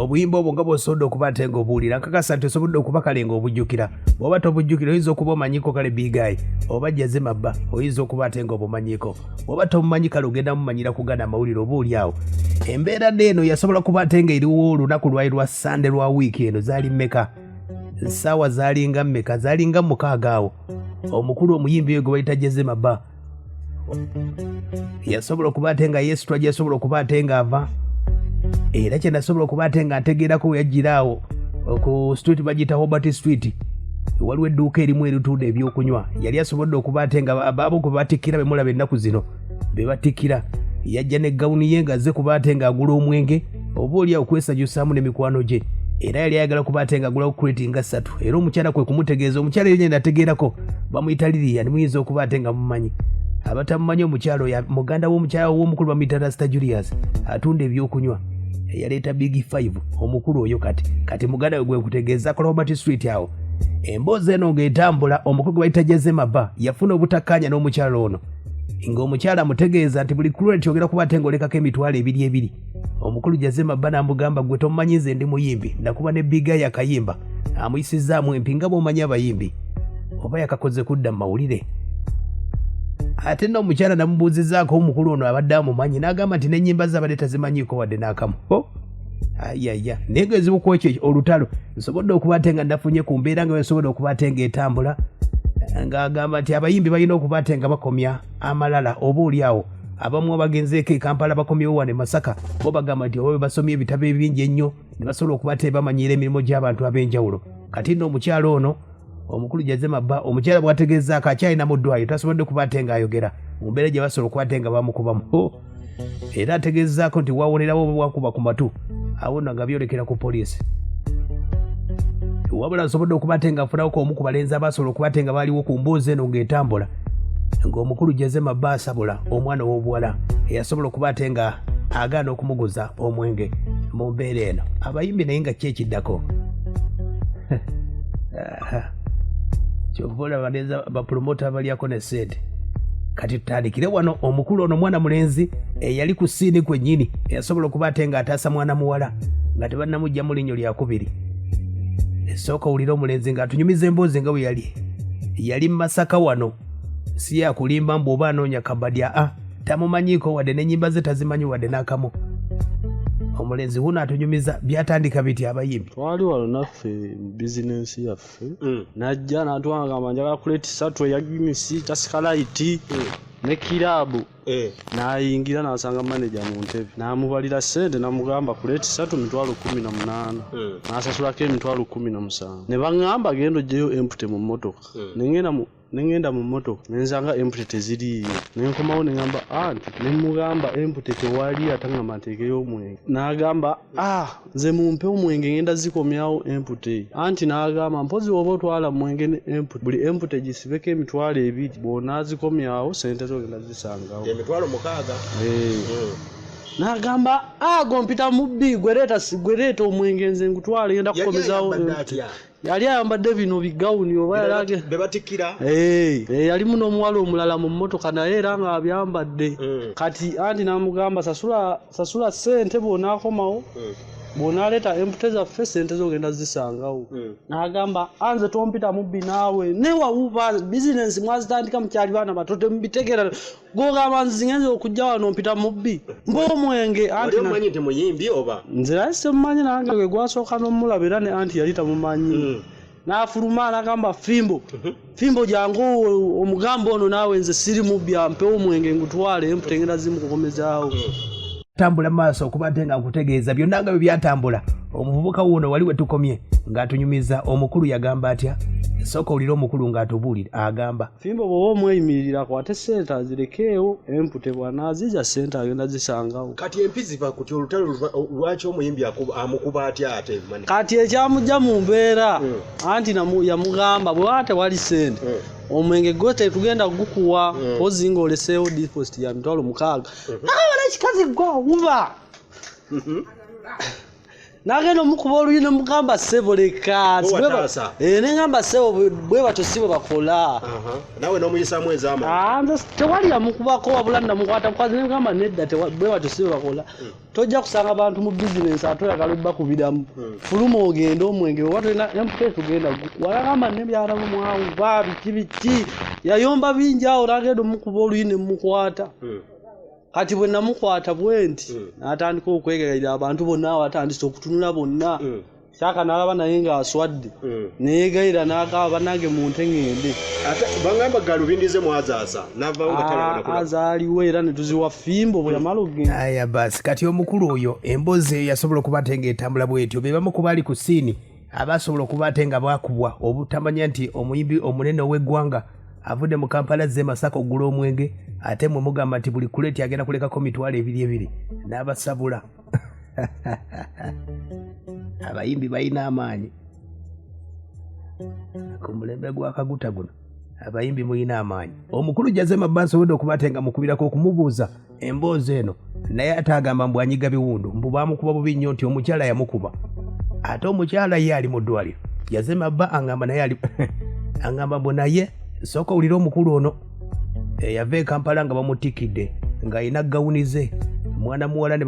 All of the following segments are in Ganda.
obuyimba obwo nga bw'osobodde okuba ate ng'obuwulira nkakasa nti osobodde okuba kale ng'obujjukira bw'oba tobujjukira oyinza okuba omanyiko kale bigayi oba Jazema bba oyinza okuba ate ng'obumanyiko bw'oba tomumanyi kale ogenda mumanyira kugana amawulire oba oli awo embeera n'eno yasobola kuba ate ng'eriwo olunaku lwali lwa Sande lwa wiiki eno zaali mmeka essaawa zaalinga mmeka zaalinga 6 awo omukulu omuyimbi gwe bayita Jazema bba yasobola okuba ate nga yeesitwa gyasobola okuba ate ng'ava era kye nasobola okuba ate nga ntegeerako we yajjira awo ku street bagiyita Hobart Street waliwo edduuka erimu eritunda ebyokunywa yali asobodde okuba ate nga abaabo gwe batikkira be mulaba ennaku zino be batikkira yajja ne gawuni ye ng'azze kuba ate ng'agula omwenge oba oli awo kwesajusaamu n'emikwano gye era yali ayagala kuba ate ng'agulawo kreti nga 3 era omukyala kwe kumutegeeza omukyala yennyini nategeerako bamuyita Lilian muyinza okuba ate nga mumanyi abatamumanyi omukyala oyo muganda w'omukyala w'omukulu bamuyita Rasta Julius atunda ebyokunywa yaleeta Big 5 omukulu oyo kati muganda we gwe kutegeeza ku Robert Street awo emboozi eno ng'etambula omukulu gwe bayita Jazema bba yafuna obutakkaanya n'omukyala ono ng'omukyala amutegeeza nti buli kreti ogera kuba ate ng'olekako emitwalo 2 omukulu Jazema bba n'amugamba gwe tomumanyi nze ndi muyimbi nakuba ne biga yakayimba amuyisizaamu empi nga bw'omanyi abayimbi oba yakakoze kudda mu mawulire ate n'omukyala namubuuzizaako omukulu ono abadde amumanyi n'agamba nti n'ennyimba z'abadde tazimanyiiko wadde n'akamu ayaya naye ng'ezibu ku ekyo olutalo nsobodde okuba ate nga nafunye ku mbeera nga nsobodde okuba ate ng'etambula ng'agamba nti abayimbi balina okuba ate nga bakomya amalala oba oli awo abamu abagenzeeko e Kampala bakomyewo wano e Masaka bo bagamba nti oba basomye ebitabo ebingi ennyo ne basobola okuba ate bamanyiira emirimu gy'abantu ab'enjawulo kati nno omukyala ono omukulu Jazema bba omukyala bw'ategeezaako akyalina mu ddwaliro tasobodde kuba ate ng'ayogera mu mbeera gye basobola okuba ate nga bamukubamu era ategeezaako nti wawonerawo oba wakuba ku matu awo nno nga byolekera ku poliisi wabula nsobodde okuba ate ng'afunawo omu ku balenzi abasobola okuba ate nga baaliwo ku mboozi eno ng'etambula ng'omukulu Jazema bba asabula omwana ow'obuwala eyasobola okuba ate nga agaana okumuguza omwenge mu mbeera eno abayimbi naye nga ki ekiddako kyova olaba neza bapromota balyako ne sente kati tutandikire wano omukulu ono mwana mulenzi eyali ku siini kwennyini eyasobola okuba ate ng'ataasa mwana muwala nga tebannamugya mu linnyo lyakubiri esooka owulira omulenzi ng'atunyumiza emboozi nga bwe yali mu Masaka wano si yakulimba mbw'oba anoonya kabadya tamumanyiiko wadde n'ennyimba ze tazimanyi wadde n'akamu omulenzi huno atunyumiza byatandika biti abayimbi twali wano naffe bizinensi yaffe najja n'atwagamba njagala kuleti 3 eya gimisi tasikalaiti ne kiraabu n'ayingira n'asanga maneja mu ntebe n'amubalira sente n'amugamba kuleti 3 mitwalo 18 n'asasulako emitwalo 17 ne baŋŋamba genda oggyeyo empute mu mmotoka nengenda mu mmotoka nenzanga empute teziriiyo nenkomawo neŋŋamba anti nemugamba empute tewali ataŋŋamba nteekeyo omwenge n'agamba nze mumpe omwenge ngenda zikomyawo empute anti n'agamba mpozi oba otwala mwenge ne empute buli empute gisibeko emitwalo 2 bw'onaazikomyawo sente zogenda zisangawo emitwalo 6 n'agamba gompita mubbi gwereeta omwenge nze ngutwale ngenda kukomezawo yali ayambadde bino bigawuni oba yalage bebatikkira yali muno omuwala omulala mu mmotoka naye era nga abyambadde kati anti n'amugamba sasula sente bw'onaakomawo bw'onaaleeta empute zaffe sente zogenda zisangawo n'agamba nze tompita mubbi naawe newawuba bizinensi mwazitandika mukyali baana bato temubitegeera gogamba nzingenze okujja wano mpita mubbi ng'omwenge anti omanyi nti muyimbi oba nze lali simumanyi nange gwe gwasooka n'omulaba era ne anti yali tamumanyi n'afuluma n'agamba fimbo jangu omugambo ono naawe nze siri mubbi ampe omwenge ngutwale empute ngenda zimukukomezaawo tambula maaso okuba ate nga nkutegeeza byonna nga bwe byatambula omuvubuka wuno wali we tukomye ng'atunyumiza omukulu yagamba atya sooka olira omukulu ng'atubuulira agamba fimbo bw'oba omweyimirirako ate sente azirekeewo empute bw'anaazija sente agenda zisangawo kati empi ziva kuti olutalo lwaki omuyimbi amukuba atya ate kati ekyamujja mu mbeera anti yamugamba bwe tewali sente omwenge gwe tetugenda gukuwa pozi ng'oleseewo deposit ya mitwalo 6 n'ekikazi gwa wuba nagenda omukuba oluyina mugamba ssebo leka nengamba ssebo bwe batyo si bwe bakola nawe n'omuyisaamu ez'amaanyi nze tewali yamukubako wabula namukwata mukazi negamba nedda bwe batyo si bwe bakola tojja kusanga abantu mu bizinensi ate oyagala obbakubiramu fuluma ogenda omwenge oba tolinamukeesi tugenda walagamba nebyala mumwawu ba biki yayomba bingi awo nagenda omukuba oluyina emukwata kati bwe namukwata bwe nti n'atandika okwegerera abantu bonna awatandise okutunula bonna kyaka n'alaba naye ng'aswadde neegayira n'agaba bannange mu nte ŋŋende bangamba galubindize mwazaasa azaaliwo era ne tuziwa fimbo bwe yamala okugenda aya basi kati omukulu oyo emboozi eyo yasobola okuba ate ng'etambula bwetyo be bamu kuba ali ku siini abasobola okuba ate nga baakubwa obutamanya nti omuyimbi omunene ow'eggwanga avudde mu Kampala azze Masaka ogula omwenge ate mwe mugamba nti buli kuleti agenda kulekako mitwalo 2 n'abasabula abayimbi balina amaanyi ku mulembe gw'akaguta guno abayimbi mulina amaanyi omukulu Jazema basobodde okuba ate nga mukubirako okumubuuza emboozi eno naye ate agamba mbu anyiga biwundu mbu baamukuba bubi nnyo nti omukyala yamukuba ate omukyala ye ali mu ddwaliro Jazema bba angamba naye ali angamba mbu naye sooka owulira omukulu ono yava e Kampala nga bamutikidde ng'alina gawuni ze mwana muwala ne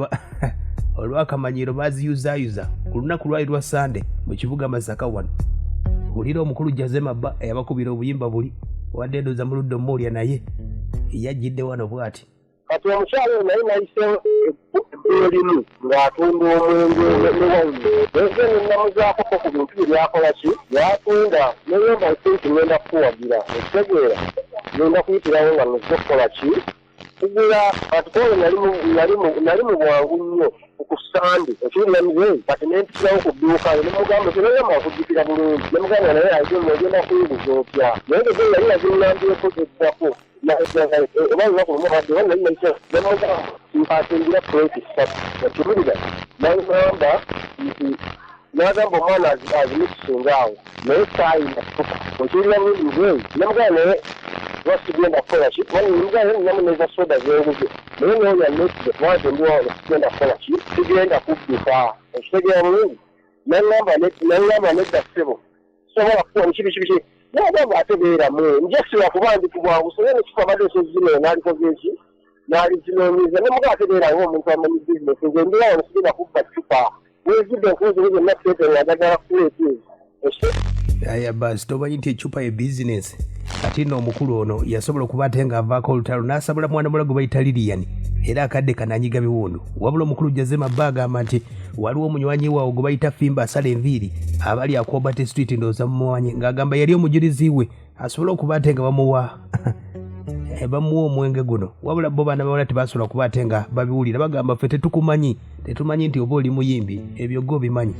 olw'akamanyiro baziyuzaayuza ku lunaku lwali lwa Sande mu kibuga Masaka wano wulira omukulu Jazema bba eyabakubira obuyimba buli wadde ndooza mu ludda omulya naye yajjidde wano bw'ati kati omukyala naye nayiseewo ebbiro limu ng'atunda omwenge newawuyi naye namuzaako ku bintu bye byakola ki byatunda neyomba nsinti ngenda kukuwagira ekitegeera ngenda kuyitirawo nga nozze kukola ki kugula kati kolo nali mu bwangu nnyo ku Sande ekirinamize kati nentikirawo ku dduuka nemugamba tinayamba okujjukira bulungi nemugamba naye agenda kuyibuza otya naye nge yali yazinambyeko eddako mpatingira puleti ssatu ekibulira nagamba nti nagamba omwana azimikusinga awo naye saayina okirira bulungi namugamba naye lwasigenda kukola ki namugamba namuneza soda zenguze naye noya nesige lwante ndiwawo sigenda kukola ki sigenda kudduka ekitegeera bulungi nagamba nedda ssebo sobola kukola kibiki nagamba atebeeramu njasira kuba ndi kubwangu so yene kikabadde ekyezino naalikoze eki naalizinoonyiza nemuga atebeerawo omuntu amanyi bizinesi nze ndiwawo nesigenda kubba cupa wezidde enkuzi zonna kuteetera agagala kuleeti aya basi tomanyi nti ecupa ye bizinesi ati nno omukulu ono yasobola okuba ate ng'avaako olutalo n'asabula mwana mulago bayita Liliyani era akadde kananyiga biwundu wabula omukulu Jazema bba agamba nti waliwo omunywanyi waawo gwe bayita Fimba asala enviiri abali Akobati Street ndowooza mumuwanyi ng'agamba yali omujulizi we asobola okuba ate nga bamuwa omwenge guno wabula bo baana bawala tebasobola kuba ate nga babiwulira bagamba ffe tetukumanyi nti oba oli muyimbi ebyo go bimanyi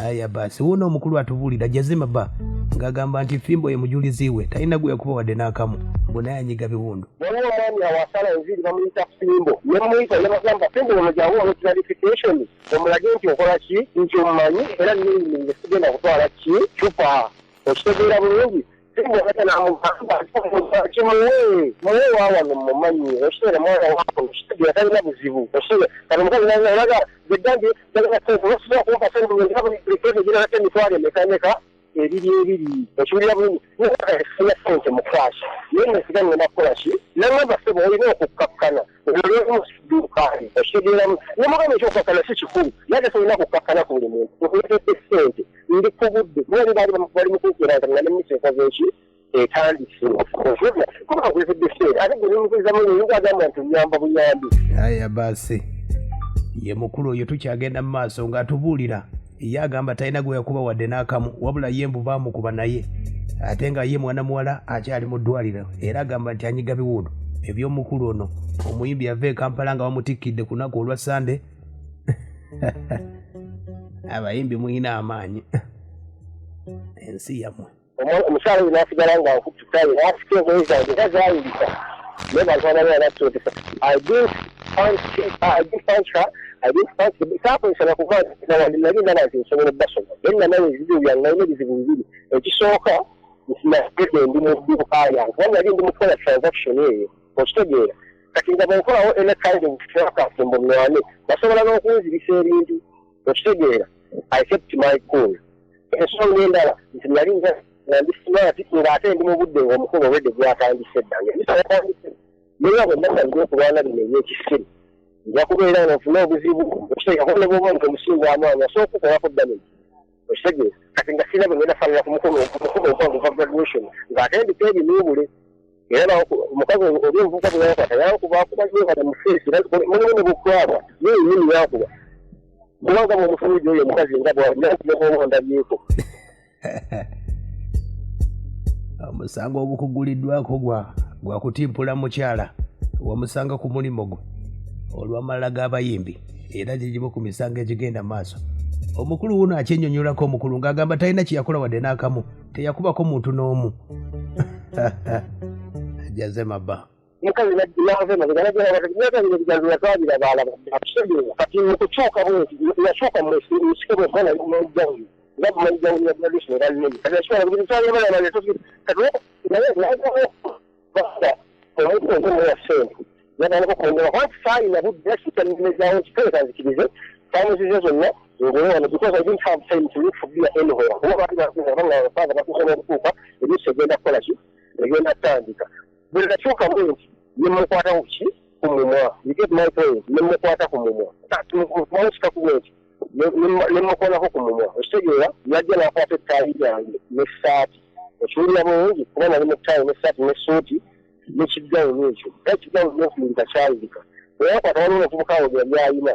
aya basi wuno omukulu atubuulira Jazema bba ng'agamba nti Fimbo ye mujulizi we talina gwe yakuba wadde n'akamu mbu naye anyiga biwundu waliwo omwami awasala enviiri bamuyita Fimbo nemuyita nebagamba Fimbo omujjangu clarification omulage nti okola ki nti omumanyi era niyimiringe sigenda kutwala ki cupa okitegeera bulungi Fimbo namugamba muwe waawano mumanyi okitegera mwana wako okitegeera talina buzibu kati omukazi naga gedambi osobola kumpa sente emitwalo emekameka ebiri ekiwulira bulungi nefuna sente mu kashi naye nesiga ngenda kukola ki nagamba ssebo olina okukkakkana olmusidukaani okitegeeramu nemugamba ekyokukakkana si kikulu yate solina kukkakkana ku buli muntu okuletedde sente ndi ku budde nali bali mukuukira nga nemisekoze eki etandise kuba kuletedde sente ate gwe nimukiriza munyinza agamba nti buyamba buyambi aya basi ye mukulu oyo tukyagenda mu maaso ng'atubuulira ye agamba talina gwe yakuba wadde n'akamu wabula ye mbu baamukuba naye ate nga ye mwana muwala akyali mu ddwaliro era agamba nti anyiga biwundu eby'omukulu ono omuyimbi yava e Kampala nga bamutikidde ku lunaku olwa Sande abayimbi mulina amaanyi ensi yammwe omukyala oyo n'asigala nga nkuttukaye n'asika engoye zange era zaayulika naye balwana bya nasootesa saakoyesana kuba nali ndaba nti nsobola obbasoma naye nanayo ebizibu byange nalina ebizibu bibiri ekisooka nsinagede ndi mu dduuka yange kuba nali ndi mukola transaction eyo okitegeera kati nga bwenkolawo ene kind of forecast mbonwane basobola n'okunzirisa ebintu okitegeera I kept my cool. Ensonga endala nti nali ndi smart ng'ate ndi mu budde ng'omukolo obwedde gwatandise ddange naye bwe nnasangire okulwana bino ebyekisiru nja kubeera n'ofuna obuzibu okitegeera ne bw'oba nti omusingo amaanyi asobola okukolako damage okitegeera kati nga sirina bwe ngenda falira ku mukolo ogwange gwa graduation ng'ate ndiko ebinubule era omukazi oli omuvubuka bwe yakwata yankubakuba yeekata mu feesi mulimu ne bukwaba yenyini yankuba kubanga bw'omufuuji oyo omukazi nga bw'alinakubeko ndabyeko omusango ogukuguliddwako gwa kutimpula mukyala wamusanga ku mulimu gwe olw'amalala g'abayimbi era gigimu ku misango egigenda maaso. Omukulu wuno akyennyonnyolako omukulu ng'agamba talina kye yakola wadde n'akamu teyakubako muntu n'omu. Jazema ba mukazi natwabira baala kati mukukyuka bweti yakyuka musike bwefana mujjawulo nga bumanyijawulo ya graduation era nnene kati yakyuka omukonkomoya ssente yatandika okwongera kwanti saayina budde yakitanezawo nkiteekanzikirize tamuzize zonna ng'owano because I didn't have time to look for beer anywhere kuba baanga bakusobola okutuuka ebyusi egenda kukola ki egenda kutandika buli kakyuka bwenti nemukwata kuki ku mumwa you get my point nemukwata ku mumwa mawusikaku bwenti nemukolako ku mumwa okitegeera yajja n'akwata ettaayi lyange n'essaati okiwulira bulungi kuba nali mu ttaayi n'essaati n'essuuti n'ekigawulo ekyo era ekigawulo ekyo kyayirika yakwata waliwo omuvubuka awo yali ayina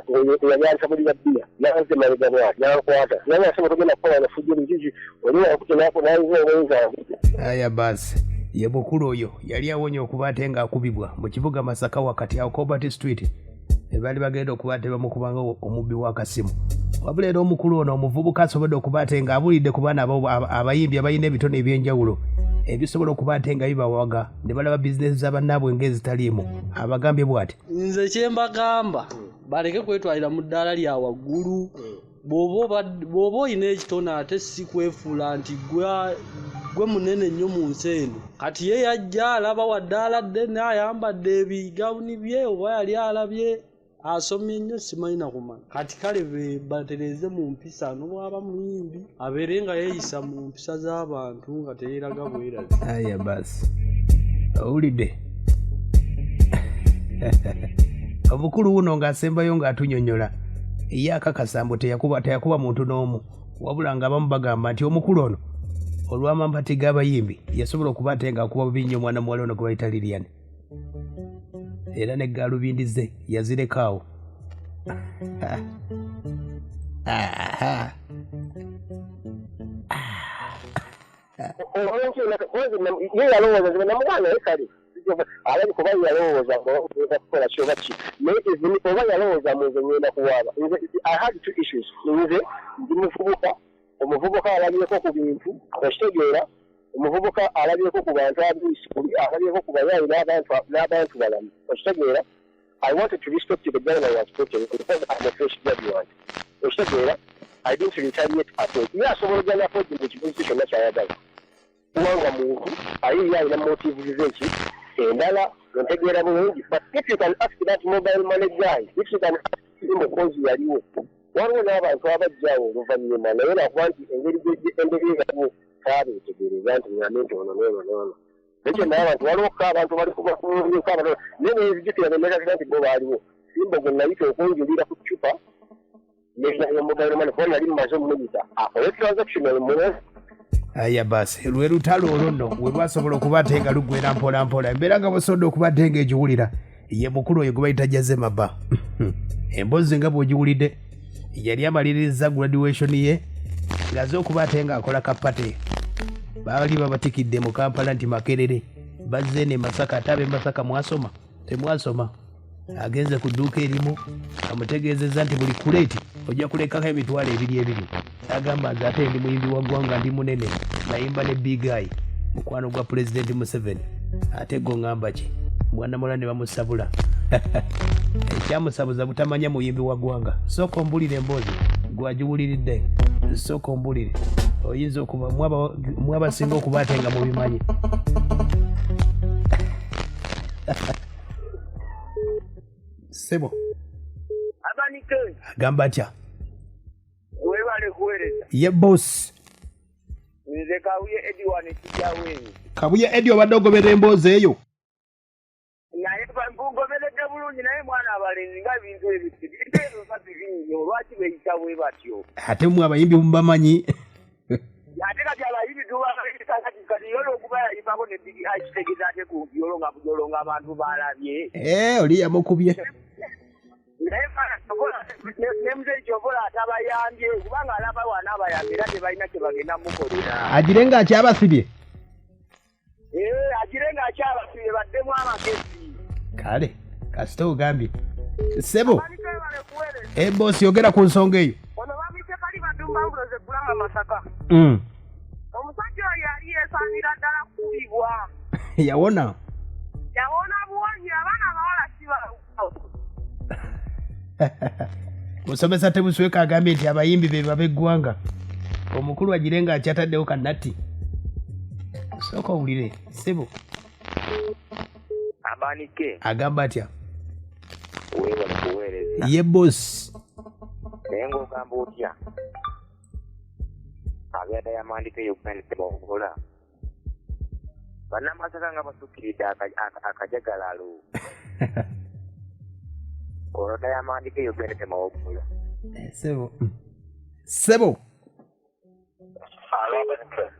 yali alisabulira bbiya nanze mabega bwati nankwata naye asobola togenda kukola na Fujjo bikiki oliwakuti nayiza obwenzange aya basi ye mukulu oyo yali awonye okuba ate ng'akubibwa mu kibuga Masaka wakati awo Cobert Street ebaali bagenda okuba ate bamukubanga omubbi w'akasimu wabula era omukulu ono omuvubuka asobodde okuba ate ng'abulidde ku baana abayimbi abalina ebitone eby'enjawulo ebisobola okuba ate nga bibawaga ne balaba bizinesi z'abannaabwe ng'ezitaliimu abagambye bw'ati nze kyembagamba baleke kwetwalira mu ddaala lya waggulu bw'oba olina ekitone ate si kwefuula nti gwe munene nnyo mu nsi eno kati ye yajja alaba wa ddaala ddene ayambadde ebigawuni bye oba yali alabye asomye nnyo simanyi nakumanya kati kale batereze mu mpisa n'obwaba muyimbi abeere nga yeeyisa mu mpisa z'abantu nga teyeeraga bwerazi aya basi owulidde obukulu buno ng'asembayo ng'atunyonnyola ye akakasambo teyakuba muntu n'omu wabula ng'abamu bagamba nti omukulu ono olw'amampati g'abayimbi yasobola okuba ate ng'akuba bubi nnyo omwana muwala ono gwe bayita Lilian era ne gaalubindi ze yazireka awo ye yalowooza namugana ekali alali kuba yalowooza kukola kyoba ki naye oba yalowooza munze ngenda kuwaaba I had two issues nze ndi omuvubuka alabyeko ku bintu okitegeera omuvubuka alabyeko ku bantu abisukuli alabyeko ku bayaayi n'abantu balamu okitegeera I wanted to respect the guy I was coaching because I'm a fresh graduate okitegeera I didn't retaliate at all ye asobola ogenda kodi mu kibuzi kyonna kyayagala kubanga muntu ayiye alina motives zeki endala ontegeera bulungi but if you can ask that mobile money guy if you can ask him okozi yaliwo waliwo n'abantu abajjawo oluvannyuma naye nakuba nti engeri endegeeramu kaabeetegereza nti nyame nti ono noono ekyo naye abantu waliwo abantu bali kubakunkaba naye nezijukira nemegatira nti bo baaliwo simba gwe nayita okunjulira ku cupa mobile money kuba nali mumaze omuyita akole transaction emuwe aya basi lwe lutalo olwo nno we lwasobola okuba ate nga luggwera mpola mpola embeera nga busobodde okuba ate nga egiwulira ye mukulu oyo gwe bayita Jazema ba emboozi nga bw'ogiwulidde yali amaliriza graduation ye ng'aze okuba ate ng'akola kapate baali babatikidde mu Kampala nti Makerere bazze ne Masaka ate ab'e Masaka mwasoma temwasoma agenze ku dduuka erimu amutegeezezza nti buli kuleeti ojja kulekako emitwalo ebiri agamba nze ate ndi muyimbi wa ggwanga ndi munene nayimba ne bigayi mukwano gwa pulezidenti Museveni ate go ngamba ki mwana mola ne bamusabula ekyamusabuza butamanya muyimbi wa ggwanga sooka ombulire emboozi gwagiwuliridde sooka ombulire oyinza okuba mwabasinga okuba ate nga mubimanyi sebo abanike agamba atya webale bale kuweereza. Ye boss. Nze Kabuye Edward Kijawenyi. Kabuye Eddie obadde ogoberera emboozi eyo. Naye mpungoberedde bulungi naye mwana abalenzi nga bintu ebyo sati bingi olwaki beyita bwe batyo. Ate mmwe abayimbi mubamanyi. Ate kati abayimbi kati yolo okuba yayimbako ne bigi akitegeeza ate ku yolo nga abantu balabye. Oli yamukubye. Naye ne muzeeyi Kyovola atabayambye kubanga alaba wana abayambye era tebalina kye bagenda mukolera. Agire nga akyabasibye. Agire nga akyabasibye baddemu amagezi. Kale kasita ogambye Sebo boss yogera ku nsonga eyo. Ono bamuyise kali badumba mbuloze kulanga Masaka. Omusajja oyo yali yeesaanira ddala kubibwa. Yawona buwanyi abaana abawala kibawo. Musomesa Tebusweka agambye nti abayimbi be babeggwanga. Omukulu agire nga akyataddewo kannatti. Sooka owulire Sebo. Abanike. Agamba atya? Weewale kuweereza. Ye boss. Naye ng'ogamba otya? Abyada y'amandika Uganda tebawogola. Bannamasaka nga basukkiridde akajagalalo. Oroda y'amandika Uganda tebawogola. Sebo.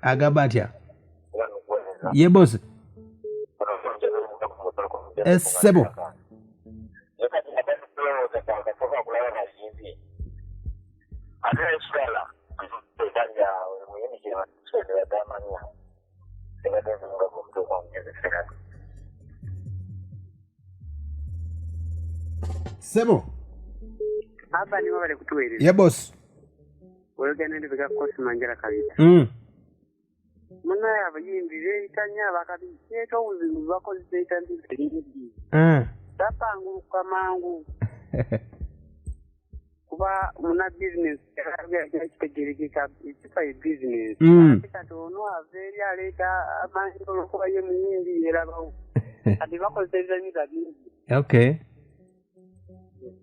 Agamba atya? Ye boss. Sebo. Sebo. Aba ni bale kutuweereza. Ye boss. Oyogenda ndi bega kosi manjala kabita. Muna abayimbi beeyitanya abakabi kyeta obuzibu bakozesa entambi. Tapanguluka mangu. Kuba muna business yakitegerekeka ekifa ye business. Kati ono aveeri aleeta amanyi olwokuba ye muyimbi yerabawo. Kati bakozesa ebintu bingi. Okay.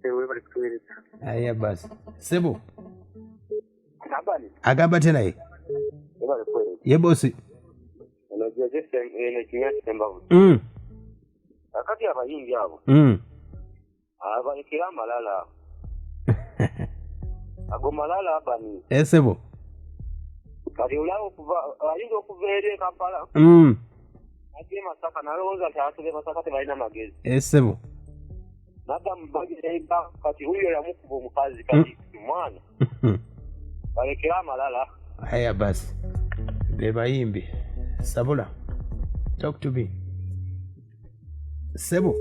Webale kutuweereza. Aya basi. Sebo. Abani. Agamba tena ye. Webale kuweereza. Ye bosi. Ono Jazema ene kinyasi tembavu. Akati abayimbi abo. Abalekera amalala. Ago malala abani. Sebo. Kati olawo kuva alinga okuva eri Kampala. Ate Masaka nalowooza nti abasobe Masaka tebalina magezi. Sebo. Nada mbagiremba kati huyo yamukuba omukazi kati mwana. Balekera amalala. Aya basi. Be bayimbi. Sabula. Talk to me. Sebo.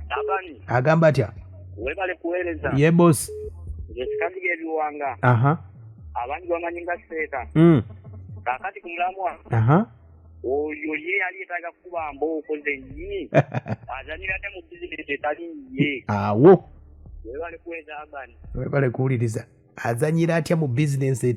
Abani. Agamba atya? Webale kuweereza. Ye boss. Ngesikandi gebiwanga. Abandi bamanyinga seeta. Kakati kumulamwa. Oyo ye yali yetaaga kuba mbookoze nnyo. Azanyira ate mu bizinesi etali ye. Awo. Webale kuweereza Abani. Webale kuwuliriza. Azanyira atya mu bizinesi